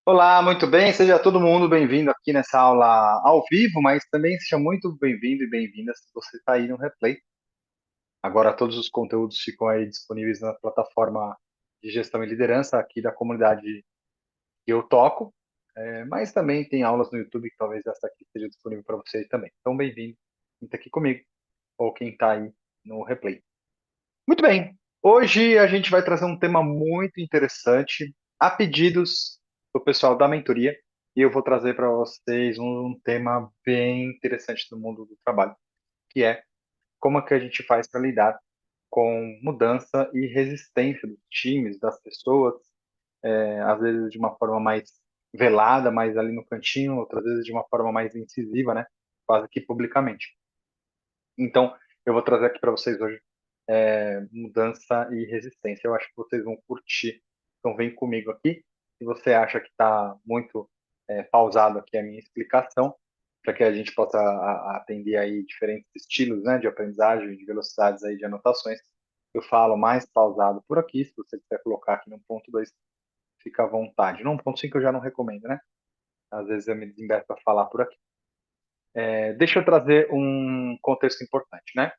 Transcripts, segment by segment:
Olá, muito bem. Seja todo mundo bem-vindo aqui nessa aula ao vivo, mas também seja muito bem-vindo e bem-vinda se você está aí no replay. Agora todos os conteúdos ficam aí disponíveis na plataforma de gestão e liderança aqui da comunidade que eu toco, mas também tem aulas no YouTube que talvez essa aqui esteja disponível para você também. Então, bem-vindo quem está aqui comigo ou quem está aí no replay. Muito bem. Hoje a gente vai trazer um tema muito interessante, a pedidos do pessoal da mentoria, e eu vou trazer para vocês um tema bem interessante do mundo do trabalho, que é como é que a gente faz para lidar com mudança e resistência dos times, das pessoas, às vezes de uma forma mais velada, mais ali no cantinho, outras vezes de uma forma mais incisiva, né? Quase que publicamente. Então, eu vou trazer aqui para vocês hoje mudança e resistência. Eu acho que vocês vão curtir. Então, vem comigo aqui. Se você acha que está muito pausado aqui a minha explicação, para que a gente possa atender aí diferentes estilos, né, de aprendizagem, de velocidades aí de anotações, eu falo mais pausado por aqui. Se você quiser colocar aqui no ponto 2, fica à vontade. No ponto 5 eu já não recomendo, né? Às vezes eu me desembeço para falar por aqui. Deixa eu trazer um contexto importante, né?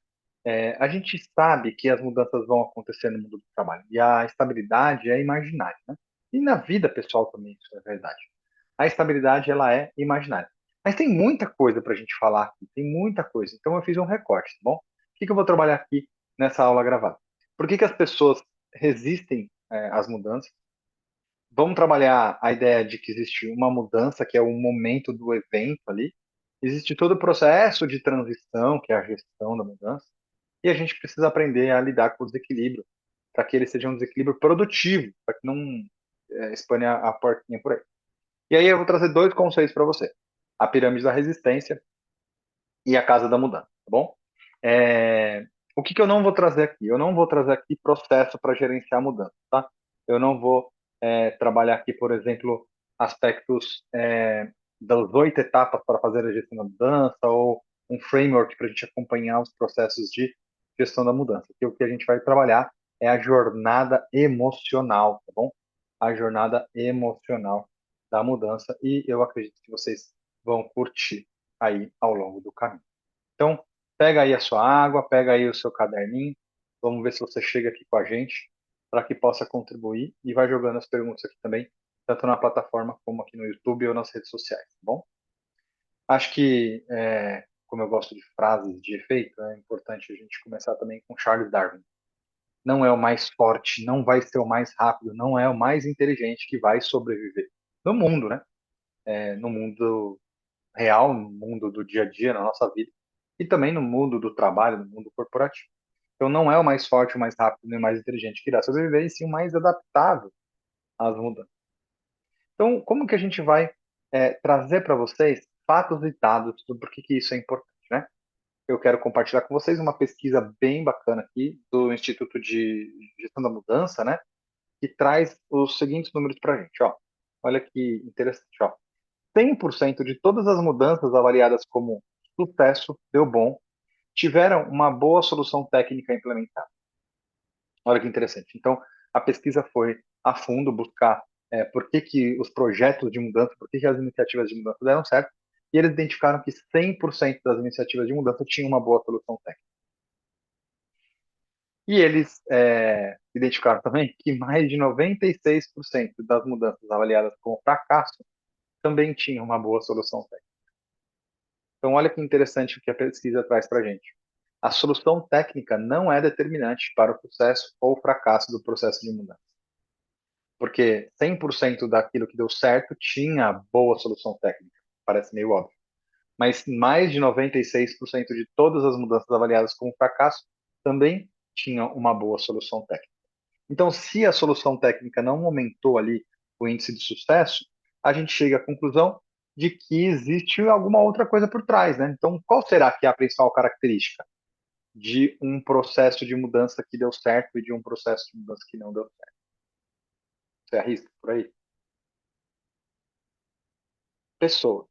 A gente sabe que as mudanças vão acontecer no mundo do trabalho e a estabilidade é imaginária, né? E na vida pessoal também isso é verdade. A estabilidade ela é imaginária. Mas tem muita coisa para a gente falar aqui, tem muita coisa. Então eu fiz um recorte, tá bom? O que eu vou trabalhar aqui nessa aula gravada? Por que as pessoas resistem às mudanças? Vamos trabalhar a ideia de que existe uma mudança, que é o momento do evento ali. Existe todo o processo de transição, que é a gestão da mudança. E a gente precisa aprender a lidar com o desequilíbrio, para que ele seja um desequilíbrio produtivo, para que não espane a porquinha por aí. E aí eu vou trazer dois conceitos para você: a pirâmide da resistência e a casa da mudança, tá bom? O que eu não vou trazer aqui? Eu não vou trazer aqui processo para gerenciar a mudança, tá? Eu não vou trabalhar aqui, por exemplo, aspectos das 8 etapas para fazer a gestão da mudança ou um framework para a gente acompanhar os processos de gestão da mudança. Aqui o que a gente vai trabalhar é a jornada emocional, tá bom? A jornada emocional da mudança e eu acredito que vocês vão curtir aí ao longo do caminho. Então, pega aí a sua água, pega aí o seu caderninho, vamos ver se você chega aqui com a gente para que possa contribuir e vai jogando as perguntas aqui também, tanto na plataforma como aqui no YouTube ou nas redes sociais, tá bom? Acho que, como eu gosto de frases de efeito, é importante a gente começar também com Charles Darwin. Não é o mais forte, não vai ser o mais rápido, não é o mais inteligente que vai sobreviver no mundo, né? No mundo real, no mundo do dia a dia, na nossa vida, e também no mundo do trabalho, no mundo corporativo. Então, não é o mais forte, o mais rápido, nem o mais inteligente que irá sobreviver, e sim o mais adaptável às mudanças. Então, como que a gente vai trazer para vocês fatos e dados sobre por que isso é importante, né? Eu quero compartilhar com vocês uma pesquisa bem bacana aqui do Instituto de Gestão da Mudança, né? Que traz os seguintes números para a gente, ó. Olha que interessante, ó. 100% de todas as mudanças avaliadas como sucesso, deu bom, tiveram uma boa solução técnica implementada. Olha que interessante. Então, a pesquisa foi a fundo buscar por que os projetos de mudança, por que as iniciativas de mudança deram certo, e eles identificaram que 100% das iniciativas de mudança tinham uma boa solução técnica. E eles identificaram também que mais de 96% das mudanças avaliadas como fracasso também tinham uma boa solução técnica. Então, olha que interessante o que a pesquisa traz para a gente. A solução técnica não é determinante para o sucesso ou fracasso do processo de mudança. Porque 100% daquilo que deu certo tinha boa solução técnica. Parece meio óbvio. Mas mais de 96% de todas as mudanças avaliadas como fracasso também tinham uma boa solução técnica. Então, se a solução técnica não aumentou ali o índice de sucesso, a gente chega à conclusão de que existe alguma outra coisa por trás, né? Então, qual será que é a principal característica de um processo de mudança que deu certo e de um processo de mudança que não deu certo? Você arrisca por aí? Pessoa.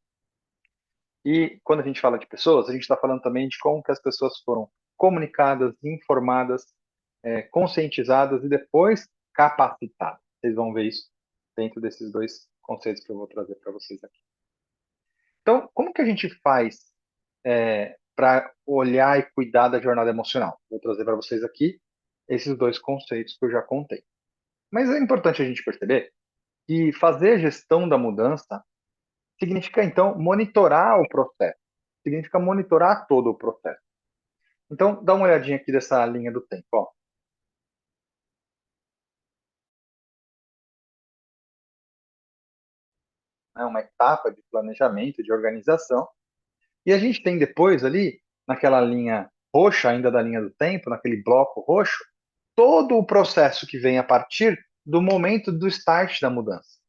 E quando a gente fala de pessoas, a gente está falando também de como que as pessoas foram comunicadas, informadas, conscientizadas e depois capacitadas. Vocês vão ver isso dentro desses dois conceitos que eu vou trazer para vocês aqui. Então, como que a gente faz para olhar e cuidar da jornada emocional? Vou trazer para vocês aqui esses dois conceitos que eu já contei. Mas é importante a gente perceber que fazer a gestão da mudança significa, então, monitorar o processo. Significa monitorar todo o processo. Então, dá uma olhadinha aqui dessa linha do tempo. Ó. É uma etapa de planejamento, de organização. E a gente tem depois ali, naquela linha roxa, ainda da linha do tempo, naquele bloco roxo, todo o processo que vem a partir do momento do start da mudança.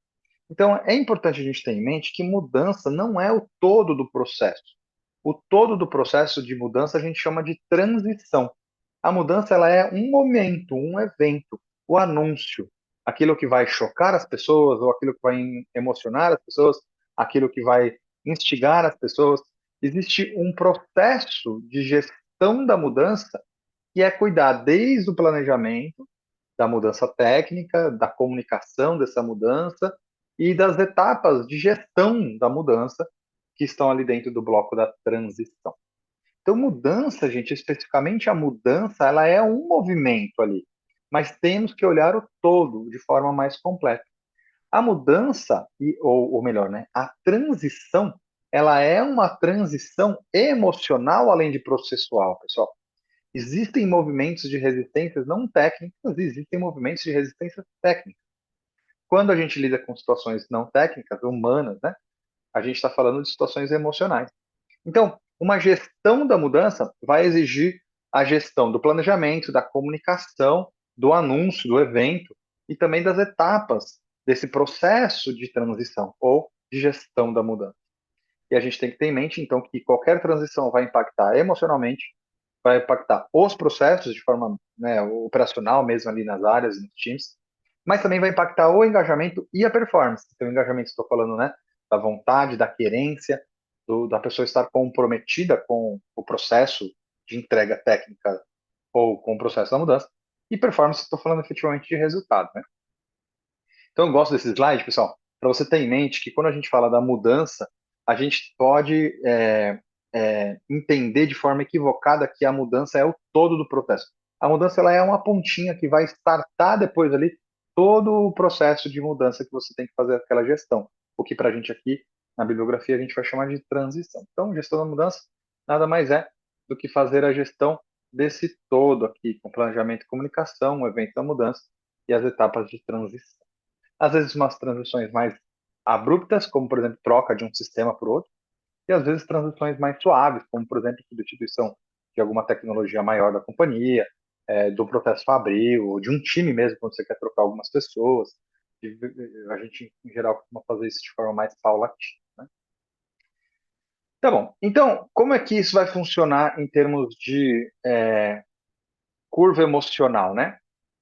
Então, é importante a gente ter em mente que mudança não é o todo do processo. O todo do processo de mudança a gente chama de transição. A mudança ela é um momento, um evento, o anúncio, aquilo que vai chocar as pessoas ou aquilo que vai emocionar as pessoas, aquilo que vai instigar as pessoas. Existe um processo de gestão da mudança que é cuidar desde o planejamento, da mudança técnica, da comunicação dessa mudança e das etapas de gestão da mudança que estão ali dentro do bloco da transição. Então, mudança, gente, especificamente a mudança, ela é um movimento ali, mas temos que olhar o todo de forma mais completa. A mudança, ou melhor, né, a transição, ela é uma transição emocional além de processual, pessoal. Existem movimentos de resistências não técnicas, existem movimentos de resistência técnica. Quando a gente lida com situações não técnicas, humanas, né, a gente está falando de situações emocionais. Então, uma gestão da mudança vai exigir a gestão do planejamento, da comunicação, do anúncio, do evento e também das etapas desse processo de transição ou de gestão da mudança. E a gente tem que ter em mente, então, que qualquer transição vai impactar emocionalmente, vai impactar os processos de forma, né, operacional mesmo ali nas áreas, nos times, mas também vai impactar o engajamento e a performance. Então, o engajamento, estou falando, né, da vontade, da querência, da pessoa estar comprometida com o processo de entrega técnica ou com o processo da mudança. E performance, estou falando efetivamente de resultado, né? Então, eu gosto desse slide, pessoal, para você ter em mente que quando a gente fala da mudança, a gente pode entender de forma equivocada que a mudança é o todo do processo. A mudança ela é uma pontinha que vai startar depois ali todo o processo de mudança que você tem que fazer aquela gestão. O que para a gente aqui, na bibliografia, a gente vai chamar de transição. Então, gestão da mudança nada mais é do que fazer a gestão desse todo aqui, com planejamento e comunicação, o evento da mudança e as etapas de transição. Às vezes umas transições mais abruptas, como por exemplo troca de um sistema por outro, e às vezes transições mais suaves, como por exemplo substituição de alguma tecnologia maior da companhia, do processo fabril, de um time mesmo, quando você quer trocar algumas pessoas. A gente, em geral, costuma fazer isso de forma mais paulatina. Né? Tá bom. Então, como é que isso vai funcionar em termos de curva emocional, né?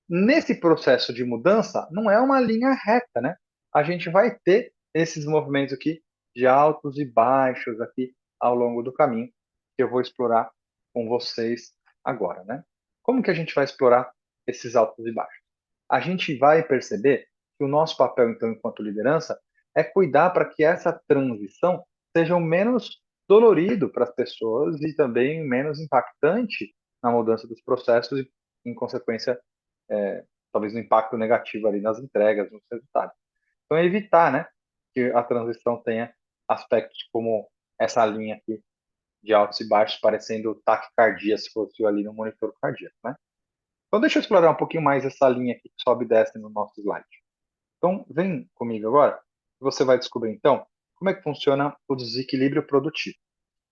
Nesse processo de mudança, não é uma linha reta, né? A gente vai ter esses movimentos aqui de altos e baixos aqui ao longo do caminho, que eu vou explorar com vocês agora, né? Como que a gente vai explorar esses altos e baixos? A gente vai perceber que o nosso papel, então, enquanto liderança, é cuidar para que essa transição seja o menos dolorido para as pessoas e também menos impactante na mudança dos processos e, em consequência, talvez um impacto negativo ali nas entregas, nos resultados. Então, é evitar, né, que a transição tenha aspectos como essa linha aqui de altos e baixos, parecendo taquicardia, se fosse ali no monitor cardíaco, né? Então, deixa eu explorar um pouquinho mais essa linha aqui que sobe e desce no nosso slide. Então, vem comigo agora, e você vai descobrir, então, como é que funciona o desequilíbrio produtivo.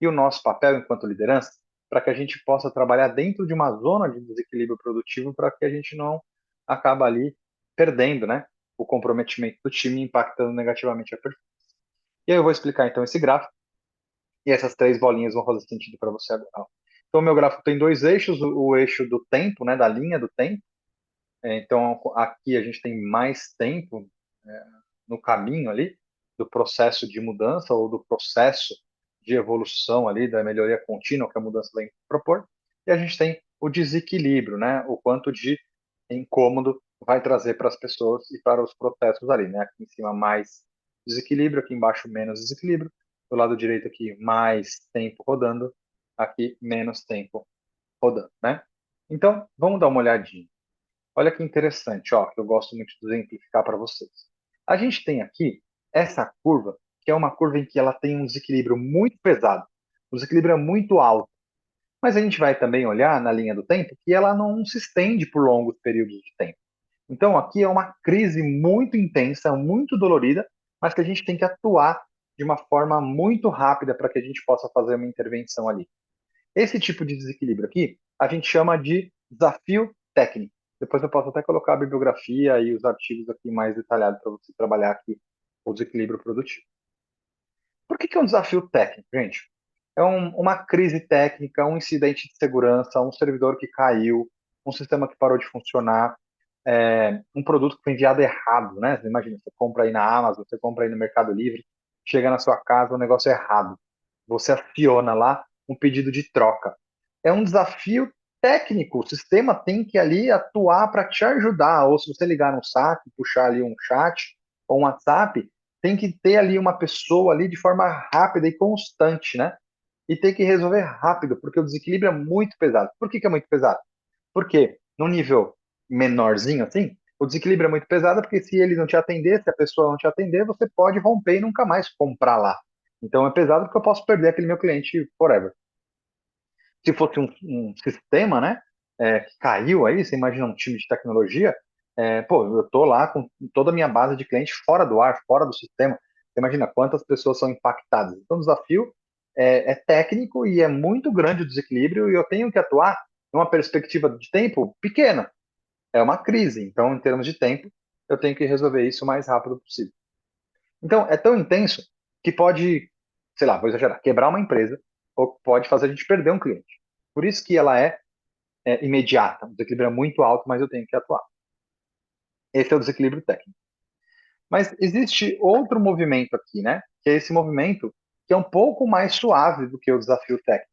E o nosso papel enquanto liderança, para que a gente possa trabalhar dentro de uma zona de desequilíbrio produtivo, para que a gente não acabe ali perdendo, né, o comprometimento do time, impactando negativamente a performance. E aí eu vou explicar então esse gráfico, e essas três bolinhas vão fazer sentido para você agora. Então, o meu gráfico tem dois eixos, o eixo do tempo, né, da linha do tempo. Então, aqui a gente tem mais tempo no caminho ali do processo de mudança ou do processo de evolução ali, da melhoria contínua que a mudança vem propor. E a gente tem o desequilíbrio, né? O quanto de incômodo vai trazer para as pessoas e para os processos ali, né? Aqui em cima mais desequilíbrio, aqui embaixo menos desequilíbrio, do lado direito aqui mais tempo rodando, aqui menos tempo rodando, né? Então, vamos dar uma olhadinha. Olha que interessante, ó, que eu gosto muito de exemplificar para vocês. A gente tem aqui essa curva, que é uma curva em que ela tem um desequilíbrio muito pesado, um desequilíbrio é muito alto. Mas a gente vai também olhar na linha do tempo que ela não se estende por longos períodos de tempo. Então, aqui é uma crise muito intensa, muito dolorida, mas que a gente tem que atuar de uma forma muito rápida para que a gente possa fazer uma intervenção ali. Esse tipo de desequilíbrio aqui, a gente chama de desafio técnico. Depois eu posso até colocar a bibliografia e os artigos aqui mais detalhados para você trabalhar aqui o desequilíbrio produtivo. Por que é um desafio técnico, gente? É uma crise técnica, um incidente de segurança, um servidor que caiu, um sistema que parou de funcionar, um produto que foi enviado errado, né? Você imagina, você compra aí na Amazon, você compra aí no Mercado Livre, chega na sua casa, o negócio é errado. Você aciona lá um pedido de troca. É um desafio técnico, o sistema tem que ali atuar para te ajudar, ou se você ligar no saque, puxar ali um chat ou um WhatsApp, tem que ter ali uma pessoa ali de forma rápida e constante, né? E tem que resolver rápido, porque o desequilíbrio é muito pesado. Por que é muito pesado? Porque no nível menorzinho assim, o desequilíbrio é muito pesado, porque se ele não te atender, se a pessoa não te atender, você pode romper e nunca mais comprar lá. Então é pesado porque eu posso perder aquele meu cliente forever. Se fosse um sistema, né, que caiu aí, você imagina um time de tecnologia, pô, eu tô lá com toda a minha base de clientes fora do ar, fora do sistema. Você imagina quantas pessoas são impactadas. Então o desafio é técnico e é muito grande o desequilíbrio e eu tenho que atuar numa perspectiva de tempo pequena. É uma crise, então em termos de tempo, eu tenho que resolver isso o mais rápido possível. Então é tão intenso que pode, sei lá, vou exagerar, quebrar uma empresa ou pode fazer a gente perder um cliente. Por isso que ela é imediata, o desequilíbrio é muito alto, mas eu tenho que atuar. Esse é o desequilíbrio técnico. Mas existe outro movimento aqui, né? Que é esse movimento que é um pouco mais suave do que o desafio técnico,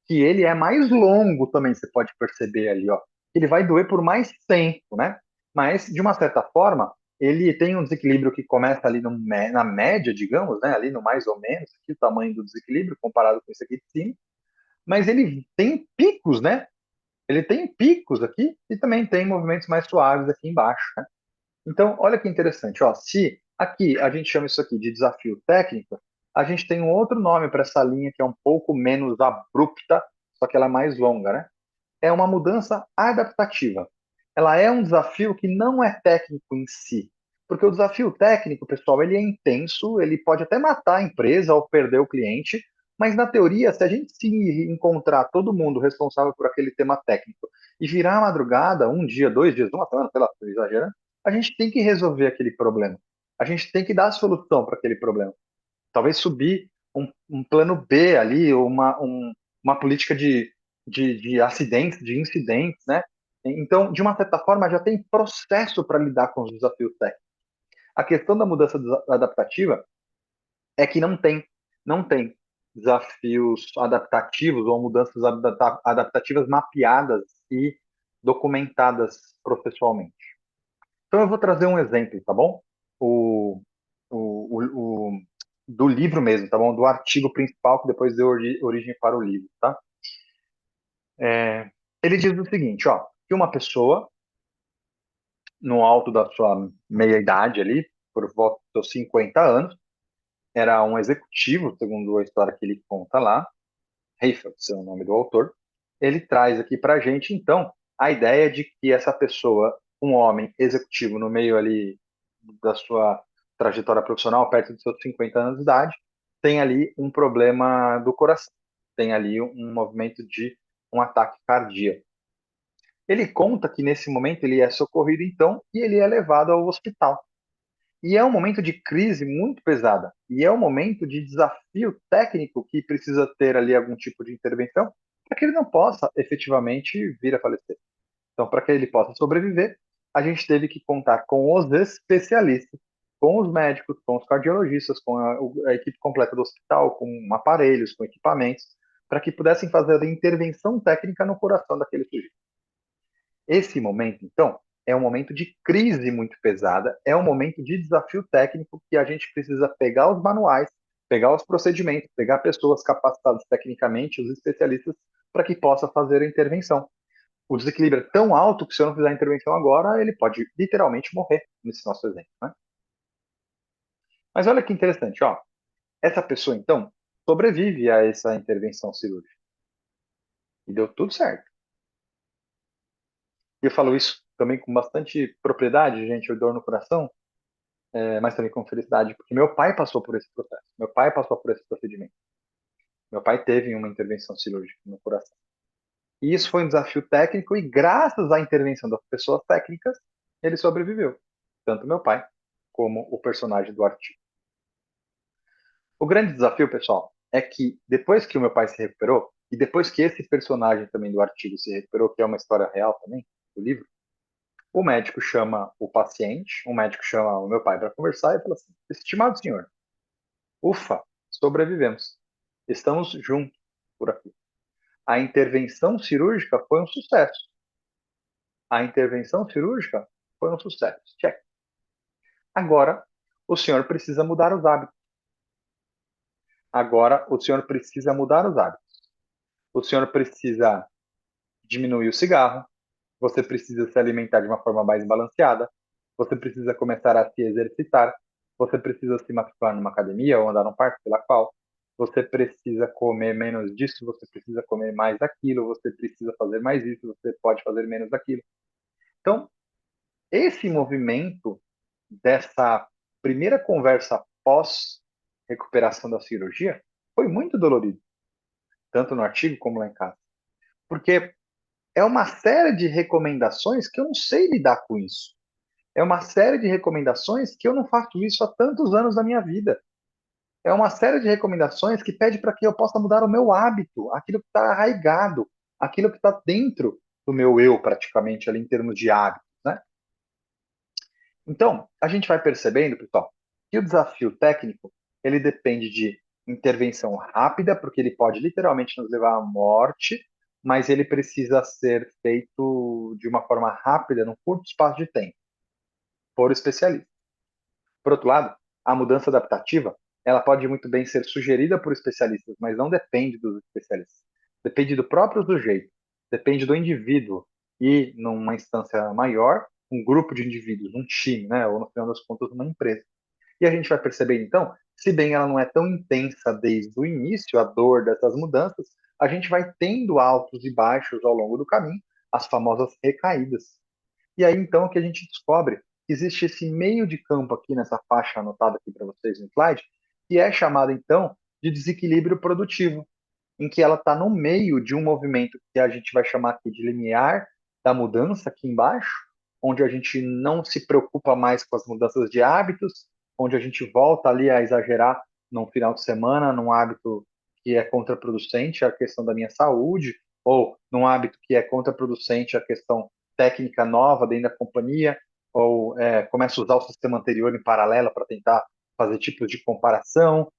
que ele é mais longo também, você pode perceber ali, ó. Ele vai doer por mais tempo, né? Mas, de uma certa forma, ele tem um desequilíbrio que começa ali na média, digamos, né? Ali no mais ou menos, aqui o tamanho do desequilíbrio comparado com esse aqui de cima. Mas ele tem picos, né? Ele tem picos aqui e também tem movimentos mais suaves aqui embaixo, né? Então, olha que interessante, ó, se aqui a gente chama isso aqui de desafio técnico, a gente tem um outro nome para essa linha que é um pouco menos abrupta, só que ela é mais longa, né? É uma mudança adaptativa. Ela é um desafio que não é técnico em si, porque o desafio técnico, pessoal, ele é intenso, ele pode até matar a empresa ou perder o cliente, mas na teoria, se a gente se encontrar todo mundo responsável por aquele tema técnico e virar a madrugada, um dia, 2 dias, uma semana, sei lá, tô exagerando, a gente tem que resolver aquele problema. A gente tem que dar a solução para aquele problema. Talvez subir um plano B ali, ou uma política de acidentes, de incidentes, né? Então, de uma certa forma, já tem processo para lidar com os desafios técnicos. A questão da mudança adaptativa é que não tem desafios adaptativos ou mudanças adaptativas mapeadas e documentadas processualmente. Então, eu vou trazer um exemplo, tá bom? O, do livro mesmo, tá bom? Do artigo principal que depois deu origem para o livro, tá? Ele diz o seguinte, ó, que uma pessoa no alto da sua meia-idade ali, por volta dos 50 anos, era um executivo, segundo a história que ele conta lá, Heifeld, é o nome do autor. Ele traz aqui para a gente, então, a ideia de que essa pessoa, um homem executivo no meio ali da sua trajetória profissional, perto dos seus 50 anos de idade, tem ali um problema do coração, tem ali um movimento de um ataque cardíaco. Ele conta que nesse momento ele é socorrido então e ele é levado ao hospital. E é um momento de crise muito pesada. E é um momento de desafio técnico que precisa ter ali algum tipo de intervenção para que ele não possa efetivamente vir a falecer. Então, para que ele possa sobreviver, a gente teve que contar com os especialistas, com os médicos, com os cardiologistas, com a equipe completa do hospital, com aparelhos, com equipamentos, para que pudessem fazer a intervenção técnica no coração daquele sujeito. Esse momento, então, é um momento de crise muito pesada, é um momento de desafio técnico que a gente precisa pegar os manuais, pegar os procedimentos, pegar pessoas capacitadas tecnicamente, os especialistas, para que possa fazer a intervenção. O desequilíbrio é tão alto que se eu não fizer a intervenção agora, ele pode literalmente morrer, nesse nosso exemplo, né? Mas olha que interessante, ó. Essa pessoa, então, sobrevive a essa intervenção cirúrgica. E deu tudo certo. E eu falo isso também com bastante propriedade, gente, eu dor no coração, mas também com felicidade, porque meu pai passou por esse processo. Meu pai passou por esse procedimento. Meu pai teve uma intervenção cirúrgica no coração. E isso foi um desafio técnico e graças à intervenção das pessoas técnicas, ele sobreviveu. Tanto meu pai como o personagem do artigo. O grande desafio, pessoal, é que depois que o meu pai se recuperou, e depois que esse personagem também do artigo se recuperou, que é uma história real também, do livro, o médico chama o paciente, o médico chama o meu pai para conversar e fala assim: estimado senhor, ufa, sobrevivemos. Estamos juntos por aqui. A intervenção cirúrgica foi um sucesso. A intervenção cirúrgica foi um sucesso. Check. Agora, o senhor precisa mudar os hábitos. Agora, o senhor precisa mudar os hábitos. O senhor precisa diminuir o cigarro. Você precisa se alimentar de uma forma mais balanceada. Você precisa começar a se exercitar. Você precisa se matricular numa academia ou andar num parque, pela qual. Você precisa comer menos disso, você precisa comer mais daquilo, você precisa fazer mais isso, você pode fazer menos daquilo. Então, esse movimento dessa primeira conversa pós recuperação da cirurgia foi muito dolorido, tanto no artigo como lá em casa, porque é uma série de recomendações que eu não sei lidar com isso. É uma série de recomendações que eu não faço isso há tantos anos da minha vida. É uma série de recomendações que pede para que eu possa mudar o meu hábito, aquilo que está arraigado, aquilo que está dentro do meu eu, praticamente, ali em termos de hábito, né? Então, a gente vai percebendo, pessoal, que o desafio técnico, ele depende de intervenção rápida, porque ele pode literalmente nos levar à morte, mas ele precisa ser feito de uma forma rápida, num curto espaço de tempo, por especialista. Por outro lado, a mudança adaptativa, ela pode muito bem ser sugerida por especialistas, mas não depende dos especialistas. Depende do próprio sujeito, depende do indivíduo e, numa instância maior, um grupo de indivíduos, um time, né? Ou no final das contas, uma empresa. E a gente vai perceber, então, se bem ela não é tão intensa desde o início, a dor dessas mudanças, a gente vai tendo altos e baixos ao longo do caminho, as famosas recaídas. E aí, então, que a gente descobre que existe esse meio de campo aqui nessa faixa anotada aqui para vocês no slide, que é chamado, então, de desequilíbrio produtivo, em que ela está no meio de um movimento que a gente vai chamar aqui de limiar da mudança aqui embaixo, onde a gente não se preocupa mais com as mudanças de hábitos, onde a gente volta ali a exagerar num final de semana, num hábito que é contraproducente à questão da minha saúde, ou num hábito que é contraproducente à questão técnica nova dentro da companhia, ou começa a usar o sistema anterior em paralelo para tentar fazer tipos de comparação,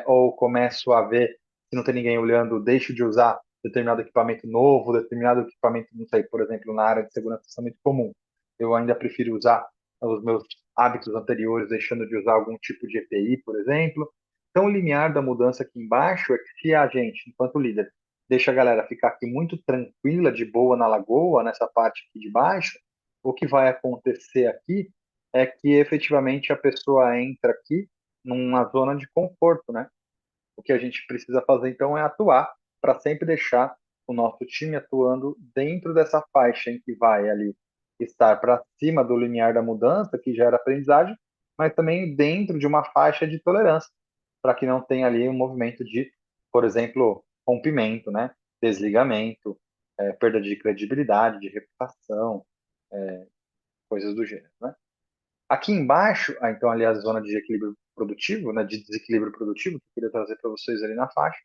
ou começo a ver se não tem ninguém olhando, deixo de usar determinado equipamento novo, determinado equipamento, não sei, por exemplo, na área de segurança isso é muito comum. Eu ainda prefiro usar os meus hábitos anteriores, deixando de usar algum tipo de EPI, por exemplo. Então, o limiar da mudança aqui embaixo é que se a gente, enquanto líder, deixa a galera ficar aqui muito tranquila, de boa na lagoa, nessa parte aqui de baixo, o que vai acontecer aqui é que efetivamente a pessoa entra aqui numa zona de conforto, né? O que a gente precisa fazer então é atuar para sempre deixar o nosso time atuando dentro dessa faixa em que vai ali estar para cima do limiar da mudança, que gera aprendizagem, mas também dentro de uma faixa de tolerância, para que não tenha ali um movimento de, por exemplo, rompimento, né? Desligamento, perda de credibilidade, de reputação, coisas do gênero, né? Aqui embaixo, então ali a zona de equilíbrio produtivo, né, de desequilíbrio produtivo, que eu queria trazer para vocês ali na faixa.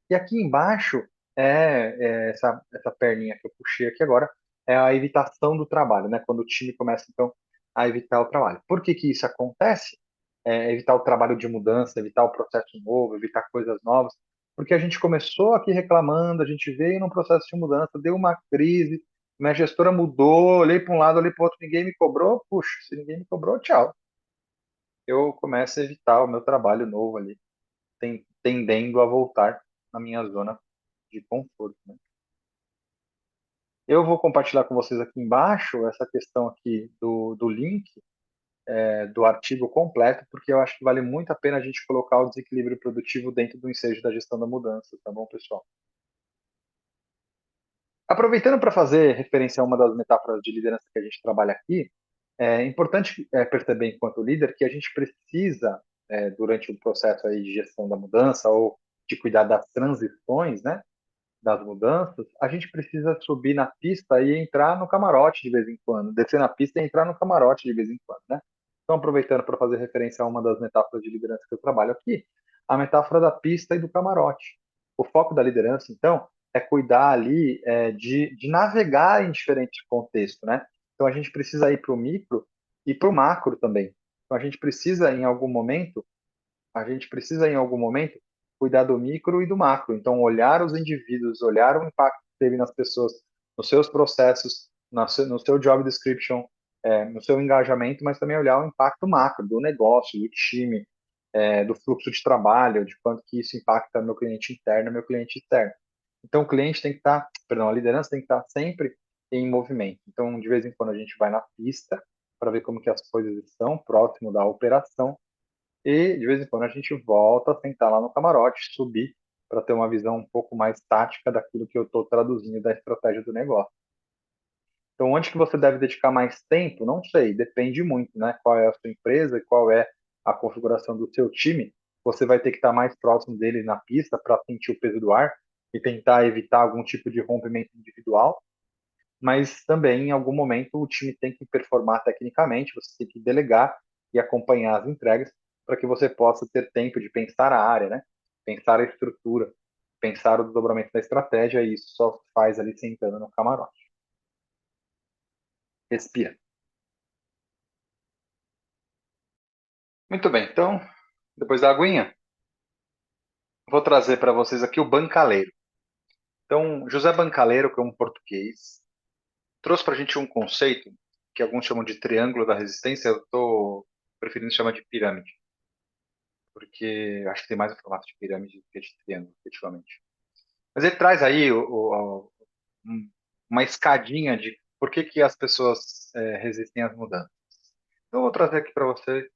E aqui embaixo essa perninha que eu puxei aqui agora, é a evitação do trabalho, né, quando o time começa então a evitar o trabalho. Por que que isso acontece? Evitar o trabalho de mudança, evitar o processo novo, evitar coisas novas, porque a gente começou aqui reclamando, a gente veio num processo de mudança, deu uma crise, minha gestora mudou, olhei para um lado, olhei para o outro, ninguém me cobrou, puxa, se ninguém me cobrou, tchau. Eu começo a evitar o meu trabalho novo ali, tendendo a voltar na minha zona de conforto, né? Eu vou compartilhar com vocês aqui embaixo essa questão aqui do link, do artigo completo, porque eu acho que vale muito a pena a gente colocar o desequilíbrio produtivo dentro do ensejo da gestão da mudança, tá bom, pessoal? Aproveitando para fazer referência a uma das metáforas de liderança que a gente trabalha aqui, é importante perceber, enquanto líder, que a gente precisa, durante o processo aí de gestão da mudança ou de cuidar das transições, né, das mudanças, a gente precisa subir na pista e entrar no camarote de vez em quando, descer na pista e entrar no camarote de vez em quando, né? Então, aproveitando para fazer referência a uma das metáforas de liderança que eu trabalho aqui, a metáfora da pista e do camarote. O foco da liderança, então, é cuidar ali de navegar em diferentes contextos, né? Então, a gente precisa ir para o micro e para o macro também. Então, a gente precisa em algum momento cuidar do micro e do macro. Então, olhar os indivíduos, olhar o impacto que teve nas pessoas, nos seus processos, no seu job description, no seu engajamento, mas também olhar o impacto macro do negócio, do time, do fluxo de trabalho, de quanto que isso impacta meu cliente interno e meu cliente externo. Então, o cliente tem que estar, perdão, a liderança tem que estar sempre em movimento. Então, de vez em quando a gente vai na pista para ver como que as coisas estão, próximo da operação, e de vez em quando a gente volta a sentar lá no camarote, subir para ter uma visão um pouco mais tática daquilo que eu estou traduzindo da estratégia do negócio. Então, onde que você deve dedicar mais tempo? Não sei, depende muito, né? Qual é a sua empresa e qual é a configuração do seu time. Você vai ter que estar mais próximo dele na pista para sentir o peso do ar e tentar evitar algum tipo de rompimento individual, mas também em algum momento o time tem que performar tecnicamente, você tem que delegar e acompanhar as entregas para que você possa ter tempo de pensar a área, né? Pensar a estrutura, pensar o desdobramento da estratégia, e isso só faz ali sentando no camarote. Respira. Muito bem, então, depois da aguinha, vou trazer para vocês aqui o Bancaleiro. Então, José Bancaleiro, que é um português, trouxe para a gente um conceito que alguns chamam de triângulo da resistência, eu estou preferindo chamar de pirâmide, porque acho que tem mais o formato de pirâmide do que de triângulo, efetivamente. Mas ele traz aí uma escadinha de por que, que as pessoas resistem às mudanças. Então, eu vou trazer aqui para você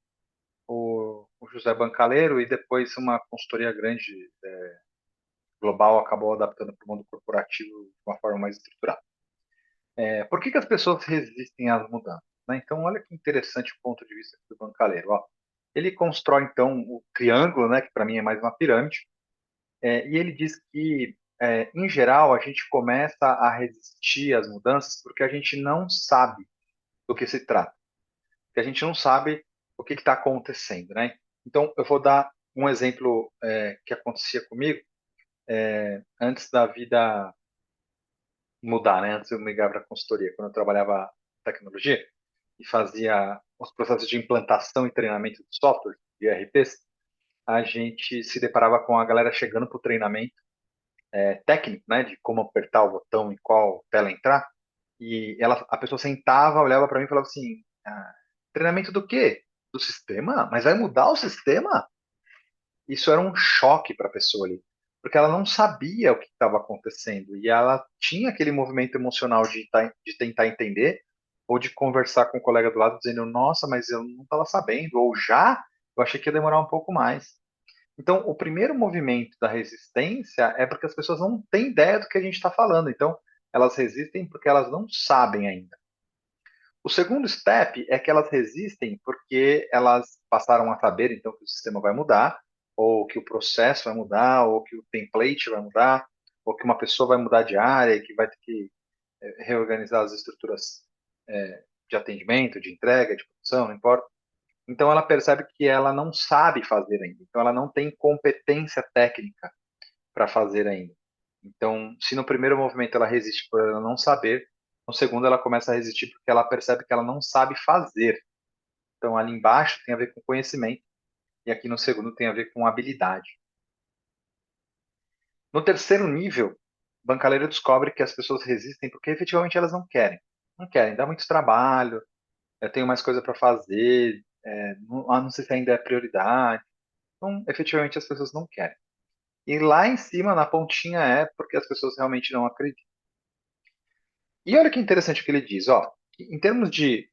o José Bancaleiro e depois uma consultoria grande global acabou adaptando para o mundo corporativo de uma forma mais estruturada. Por que, que as pessoas resistem às mudanças? Né? Então, olha que interessante o ponto de vista do Bancaleiro. Ó. Ele constrói, então, o triângulo, né, que para mim é mais uma pirâmide, e ele diz que, em geral, a gente começa a resistir às mudanças porque a gente não sabe do que se trata, porque a gente não sabe o que está acontecendo, né? Então, eu vou dar um exemplo que acontecia comigo antes da vida mudar, né? Antes de eu migrar para a consultoria, quando eu trabalhava em tecnologia e fazia os processos de implantação e treinamento de software, de ERPs, a gente se deparava com a galera chegando para o treinamento técnico, né, de como apertar o botão e qual tela entrar. E a pessoa sentava, olhava para mim e falava assim: treinamento do quê? Do sistema? Mas vai mudar o sistema? Isso era um choque para a pessoa ali, porque ela não sabia o que estava acontecendo e ela tinha aquele movimento emocional de tentar entender ou de conversar com o colega do lado dizendo: nossa, mas eu não estava sabendo, ou já, eu achei que ia demorar um pouco mais. Então, o primeiro movimento da resistência é porque as pessoas não têm ideia do que a gente está falando. Então, elas resistem porque elas não sabem ainda. O segundo step é que elas resistem porque elas passaram a saber, então, que o sistema vai mudar, ou que o processo vai mudar, ou que o template vai mudar, ou que uma pessoa vai mudar de área e que vai ter que reorganizar as estruturas de atendimento, de entrega, de produção, não importa. Então, ela percebe que ela não sabe fazer ainda. Então, ela não tem competência técnica para fazer ainda. Então, se no primeiro movimento ela resiste por ela não saber, no segundo ela começa a resistir porque ela percebe que ela não sabe fazer. Então, ali embaixo tem a ver com conhecimento e aqui no segundo tem a ver com habilidade. No terceiro nível Bancaleiro descobre que as pessoas resistem porque efetivamente elas não querem. Não querem, dá muito trabalho, eu tenho mais coisa para fazer, não sei se ainda é prioridade. Então, efetivamente, as pessoas não querem. E lá em cima, na pontinha, é porque as pessoas realmente não acreditam. E olha que interessante o que ele diz, ó, que em termos de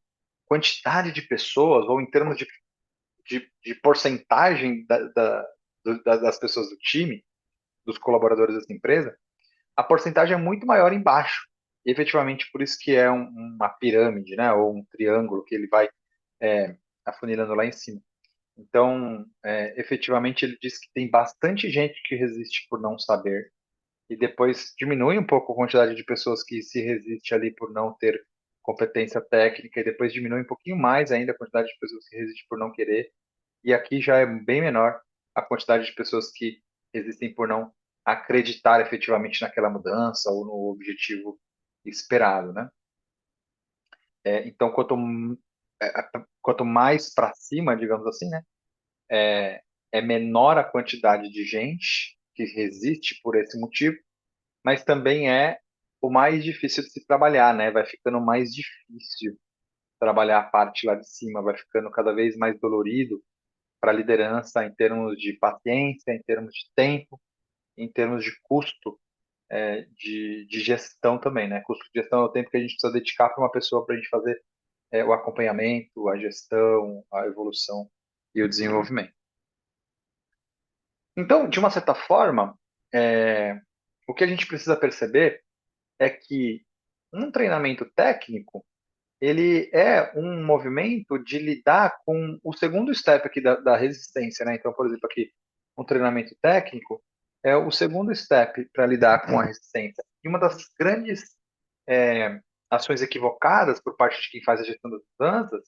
quantidade de pessoas, ou em termos de porcentagem das pessoas do time, dos colaboradores dessa empresa, a porcentagem é muito maior embaixo. E, efetivamente, por isso que é uma pirâmide, né, ou um triângulo que ele vai afunilando lá em cima. Então, efetivamente, ele diz que tem bastante gente que resiste por não saber, e depois diminui um pouco a quantidade de pessoas que se resiste ali por não ter competência técnica, e depois diminui um pouquinho mais ainda a quantidade de pessoas que resistem por não querer, e aqui já é bem menor a quantidade de pessoas que resistem por não acreditar efetivamente naquela mudança ou no objetivo esperado, né? Então, quanto mais para cima, digamos assim, né? É menor a quantidade de gente que resiste por esse motivo, mas também é o mais difícil de se trabalhar, né? Vai ficando mais difícil trabalhar a parte lá de cima, vai ficando cada vez mais dolorido para a liderança em termos de paciência, em termos de tempo, em termos de custo de gestão também, né? Custo de gestão é o tempo que a gente precisa dedicar para uma pessoa para a gente fazer o acompanhamento, a gestão, a evolução e o desenvolvimento. Então, de uma certa forma, o que a gente precisa perceber é que um treinamento técnico ele é um movimento de lidar com o segundo step aqui da resistência, né? Então, por exemplo, aqui um treinamento técnico é o segundo step para lidar com a resistência. E uma das grandes é, ações equivocadas por parte de quem faz a gestão das mudanças,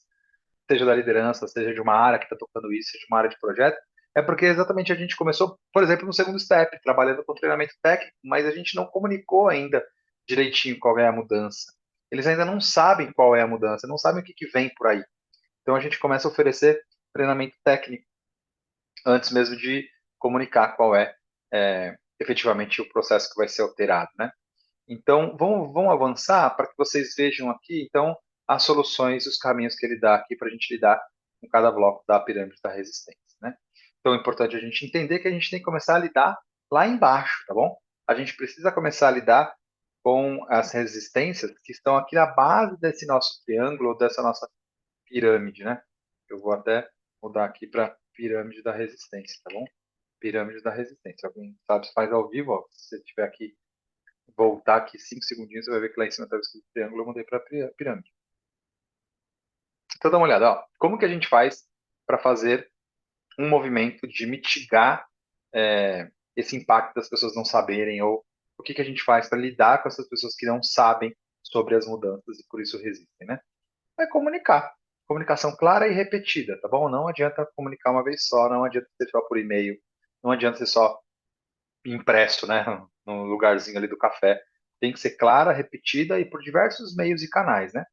seja da liderança, seja de uma área que está tocando isso, seja de uma área de projeto, é porque exatamente a gente começou, por exemplo, no segundo step, trabalhando com treinamento técnico, mas a gente não comunicou ainda direitinho qual é a mudança. Eles ainda não sabem qual é a mudança, não sabem o que, que vem por aí. Então a gente começa a oferecer treinamento técnico antes mesmo de comunicar qual é efetivamente o processo que vai ser alterado, né? Então, vamos avançar para que vocês vejam aqui, então, as soluções, os caminhos que ele dá aqui para a gente lidar com cada bloco da pirâmide da resistência, né? Então, é importante a gente entender que a gente tem que começar a lidar lá embaixo, tá bom? A gente precisa começar a lidar com as resistências que estão aqui na base desse nosso triângulo, dessa nossa pirâmide, né? Eu vou até mudar aqui para pirâmide da resistência, tá bom? Pirâmide da resistência. Alguém sabe se faz ao vivo, ó, se você estiver aqui voltar aqui 5 segundinhos, você vai ver que lá em cima está escrito triângulo, eu mudei para pirâmide. Então dá uma olhada, ó, como que a gente faz para fazer um movimento de mitigar esse impacto das pessoas não saberem, ou o que que a gente faz para lidar com essas pessoas que não sabem sobre as mudanças e por isso resistem, né? É comunicar. Comunicação clara e repetida, tá bom? Não adianta comunicar uma vez só, não adianta ser só por e-mail, não adianta ser só impresso, né, no lugarzinho ali do café. Tem que ser clara, repetida e por diversos meios e canais, né?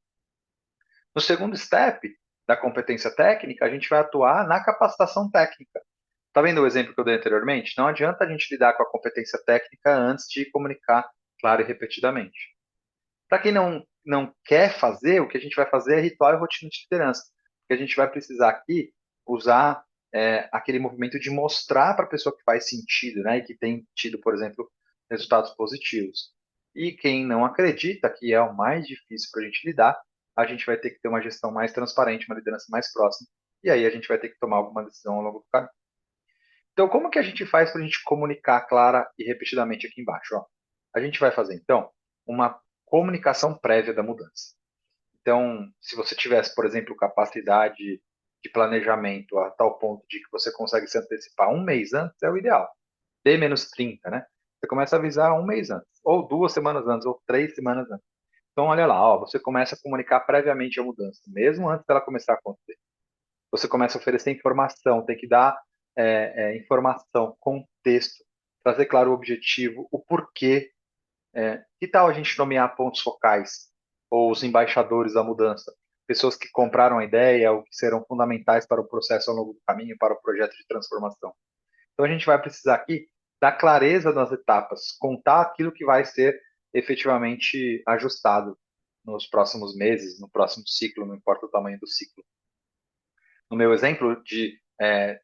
No segundo step da competência técnica, a gente vai atuar na capacitação técnica. Tá vendo o exemplo que eu dei anteriormente? Não adianta a gente lidar com a competência técnica antes de comunicar claro e repetidamente. Para quem não quer fazer, o que a gente vai fazer é ritual e rotina de liderança. Porque a gente vai precisar aqui usar aquele movimento de mostrar para a pessoa que faz sentido, né? E que tem tido, por exemplo, resultados positivos. E quem não acredita, que é o mais difícil para a gente lidar, a gente vai ter que ter uma gestão mais transparente, uma liderança mais próxima. E aí a gente vai ter que tomar alguma decisão ao longo do caminho. Então, como que a gente faz para a gente comunicar clara e repetidamente aqui embaixo? Ó? A gente vai fazer, então, uma comunicação prévia da mudança. Então, se você tivesse, por exemplo, capacidade de planejamento a tal ponto de que você consegue se antecipar um mês antes, é o ideal. D-30, né? Você começa a avisar um mês antes, ou 2 semanas antes, ou 3 semanas antes. Então, olha lá, ó, você começa a comunicar previamente a mudança, mesmo antes dela começar a acontecer. Você começa a oferecer informação, tem que dar informação, contexto, trazer claro o objetivo, o porquê. Que tal a gente nomear pontos focais ou os embaixadores da mudança? Pessoas que compraram a ideia ou que serão fundamentais para o processo ao longo do caminho, para o projeto de transformação. Então a gente vai precisar aqui dar clareza nas etapas, contar aquilo que vai ser efetivamente ajustado nos próximos meses, no próximo ciclo, não importa o tamanho do ciclo. No meu exemplo de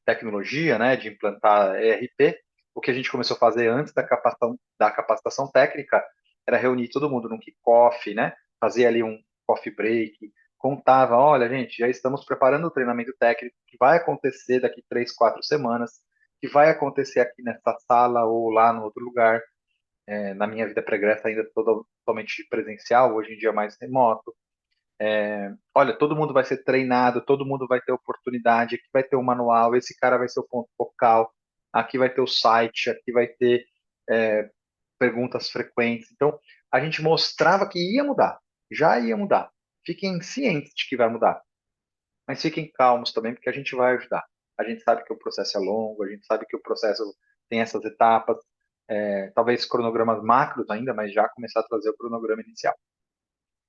tecnologia, né, de implantar ERP, o que a gente começou a fazer antes da capacitação técnica era reunir todo mundo num kickoff, né, fazer ali um coffee break, contava, olha, gente, já estamos preparando o treinamento técnico que vai acontecer daqui 3, 4 semanas, que vai acontecer aqui nessa sala ou lá no outro lugar. Na minha vida pregressa ainda totalmente presencial, hoje em dia mais remoto. Olha, todo mundo vai ser treinado, todo mundo vai ter oportunidade, aqui vai ter um manual, esse cara vai ser o ponto focal, aqui vai ter o site, aqui vai ter é, perguntas frequentes. Então, a gente mostrava que ia mudar, já ia mudar. Fiquem cientes de que vai mudar, mas fiquem calmos também, porque a gente vai ajudar. A gente sabe que o processo é longo, a gente sabe que o processo tem essas etapas, talvez cronogramas macros ainda, mas já começar a trazer o cronograma inicial.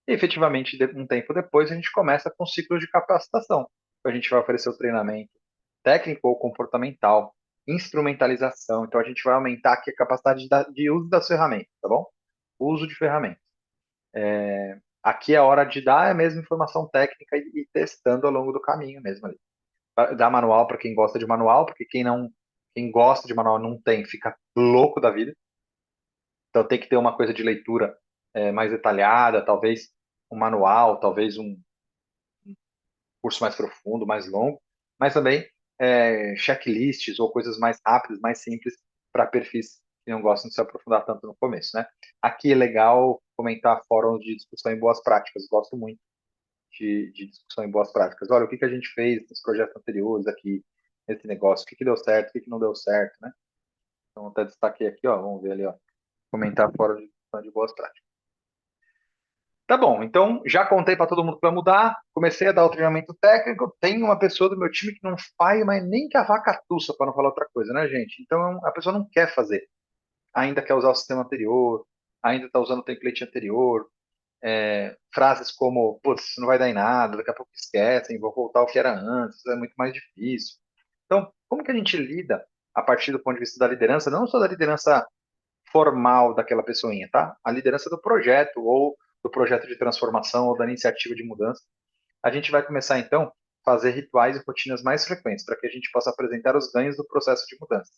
E, efetivamente, um tempo depois, a gente começa com ciclos de capacitação. A gente vai oferecer o treinamento técnico ou comportamental, instrumentalização. Então, a gente vai aumentar aqui a capacidade de uso das ferramentas, tá bom? Uso de ferramentas. Aqui é a hora de dar a mesma informação técnica e ir testando ao longo do caminho mesmo ali. Dar manual para quem gosta de manual, porque quem gosta de manual não tem, fica louco da vida. Então tem que ter uma coisa de leitura mais detalhada, talvez um manual, talvez um curso mais profundo, mais longo, mas também checklists ou coisas mais rápidas, mais simples para perfis que não gostam de se aprofundar tanto no começo, né? Aqui é legal comentar fóruns de discussão em boas práticas, gosto muito de discussão em boas práticas. Olha, o que que a gente fez nos projetos anteriores aqui, nesse negócio, o que que deu certo, o que que não deu certo, né? Então, até destaquei aqui, ó, vamos ver ali, ó, comentar fórum de discussão de boas práticas. Tá bom, então já contei para todo mundo que vai mudar, comecei a dar o treinamento técnico, tem uma pessoa do meu time que não faz, mas nem que a vaca tussa, para não falar outra coisa, né, gente? Então a pessoa não quer fazer, ainda quer usar o sistema anterior, ainda está usando o template anterior, frases como, putz, isso não vai dar em nada, daqui a pouco esquecem, vou voltar ao que era antes, é muito mais difícil. Então, como que a gente lida a partir do ponto de vista da liderança, não só da liderança formal daquela pessoinha, tá? A liderança do projeto ou do projeto de transformação ou da iniciativa de mudança. A gente vai começar então a fazer rituais e rotinas mais frequentes para que a gente possa apresentar os ganhos do processo de mudança.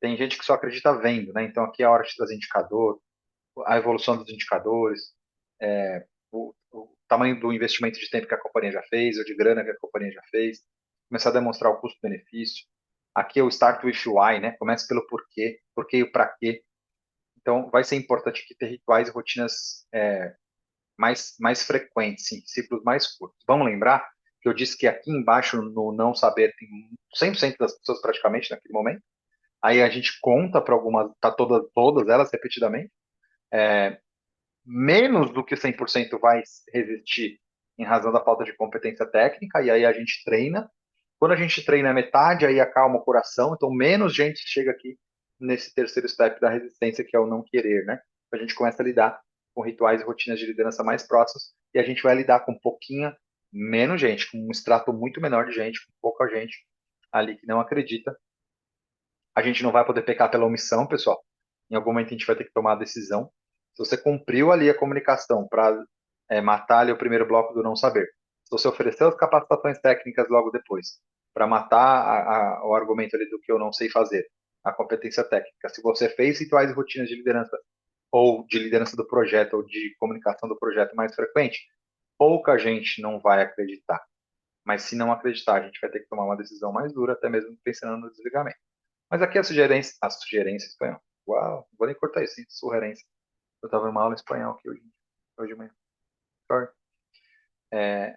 Tem gente que só acredita vendo, né? Então aqui é a hora de trazer indicador, a evolução dos indicadores, o tamanho do investimento de tempo que a companhia já fez ou de grana que a companhia já fez, começar a demonstrar o custo-benefício. Aqui é o start with why, né? Comece pelo porquê e o para quê. Então, vai ser importante que ter rituais e rotinas mais frequentes, sim, ciclos mais curtos. Vamos lembrar que eu disse que aqui embaixo no não saber tem 100% das pessoas praticamente naquele momento. Aí a gente conta para algumas, tá todas elas repetidamente. Menos do que 100% vai resistir em razão da falta de competência técnica, e aí a gente treina. Quando a gente treina a metade, aí acalma o coração, então menos gente chega aqui nesse terceiro step da resistência, que é o não querer, né? A gente começa a lidar com rituais e rotinas de liderança mais próximos, e a gente vai lidar com um pouquinho menos gente, com um extrato muito menor de gente, com pouca gente ali que não acredita. A gente não vai poder pecar pela omissão, pessoal. Em algum momento a gente vai ter que tomar a decisão. Se você cumpriu ali a comunicação para matar ali o primeiro bloco do não saber, se você ofereceu as capacitações técnicas logo depois, para matar o argumento ali do que eu não sei fazer, a competência técnica, se você fez rituais e rotinas de liderança, ou de liderança do projeto, ou de comunicação do projeto mais frequente, pouca gente não vai acreditar. Mas se não acreditar, a gente vai ter que tomar uma decisão mais dura, até mesmo pensando no desligamento. Mas aqui a sugerência em espanhol. Uau, não vou nem cortar isso, hein? Sugerência. Eu estava em uma aula em espanhol aqui hoje de manhã. Sorry.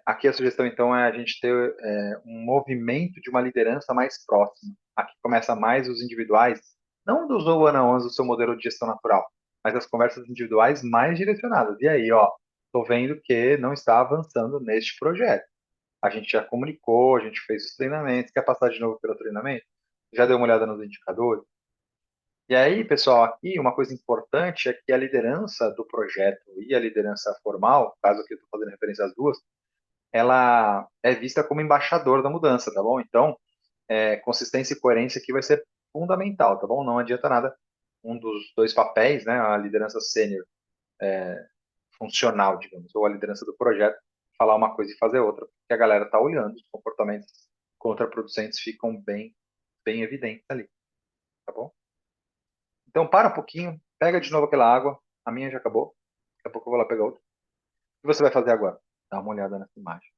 Aqui a sugestão, então, é a gente ter um movimento de uma liderança mais próxima. Aqui começa mais os individuais, não dos one-on-ones do seu modelo de gestão natural, mas as conversas individuais mais direcionadas. E aí, ó, estou vendo que não está avançando neste projeto. A gente já comunicou, a gente fez os treinamentos, quer passar de novo pelo treinamento? Já deu uma olhada nos indicadores? E aí, pessoal, aqui uma coisa importante é que a liderança do projeto e a liderança formal, caso aqui eu estou fazendo referência às duas, ela é vista como embaixador da mudança, tá bom? Então, consistência e coerência aqui vai ser fundamental, tá bom? Não adianta nada um dos dois papéis, né, a liderança sênior funcional, digamos, ou a liderança do projeto, falar uma coisa e fazer outra, porque a galera tá olhando, os comportamentos contraproducentes ficam bem evidentes ali, tá bom? Então para um pouquinho, pega de novo aquela água, a minha já acabou, daqui a pouco eu vou lá pegar outra. O que você vai fazer agora? Dá uma olhada nessa imagem.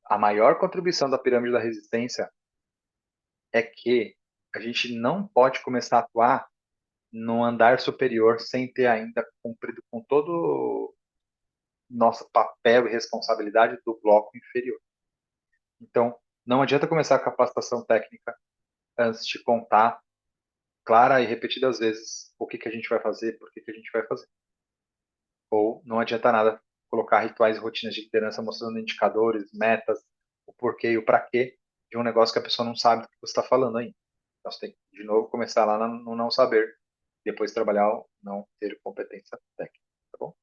A maior contribuição da pirâmide da resistência é que a gente não pode começar a atuar no andar superior sem ter ainda cumprido com todo o nosso papel e responsabilidade do bloco inferior. Então, não adianta começar a capacitação técnica antes de contar clara e repetidas vezes o que que a gente vai fazer, por que que a gente vai fazer. Ou não adianta nada colocar rituais e rotinas de liderança mostrando indicadores, metas, o porquê e o para quê de um negócio que a pessoa não sabe do que você está falando ainda. Então, você tem que, de novo, começar lá no não saber, depois trabalhar o não ter competência técnica, tá bom?